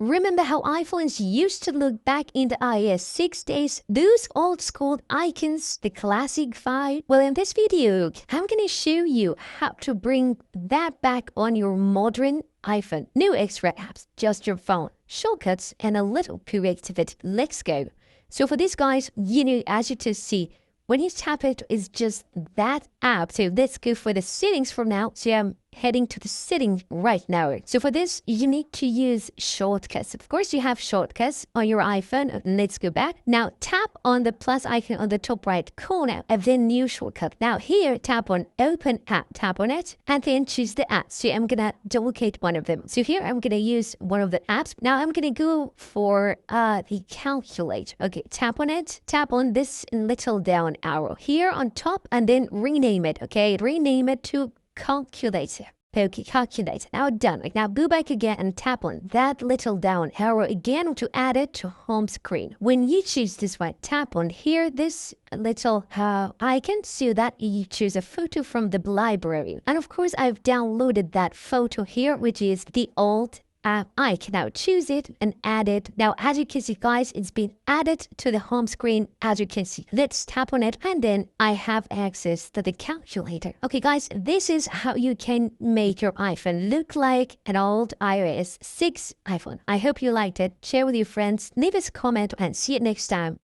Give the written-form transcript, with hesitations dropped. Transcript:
Remember how iPhones used to look back in the iOS 6 days? Those old school icons, the classic vibe? Well, in this video, I'm gonna show you how to bring that back on your modern iPhone. No extra apps, just your phone, shortcuts, and a little creativity. Let's go. So for this, guys, as you can see, when you tap it, it's just that app. So let's go for the settings from now. So I'm heading to the settings right now. So for this, you need to use shortcuts. Of course, you have shortcuts on your iPhone. Let's go back. Now tap on the plus icon on the top right corner and then new shortcut. Now here, tap on open app, tap on it, and then choose the app. So I'm gonna duplicate one of them. So here I'm gonna use one of the apps. Now I'm gonna go for the calculator. Okay, tap on it, tap on this little down arrow here on top, and then rename it. Okay, rename it to calculator. Okay, calculator. Now done. Now go back again and tap on that little down arrow again to add it to home screen. When you choose this one, tap on here this little icon so that you choose a photo from the library. And of course, I've downloaded that photo here, which is the old I can now choose it and add it. Now, as you can see, guys, it's been added to the home screen. As you can see, let's tap on it and then I have access to the calculator. Okay, guys, this is how you can make your iPhone look like an old iOS 6 iPhone. I hope you liked it. Share with your friends, leave us a comment, and see you next time.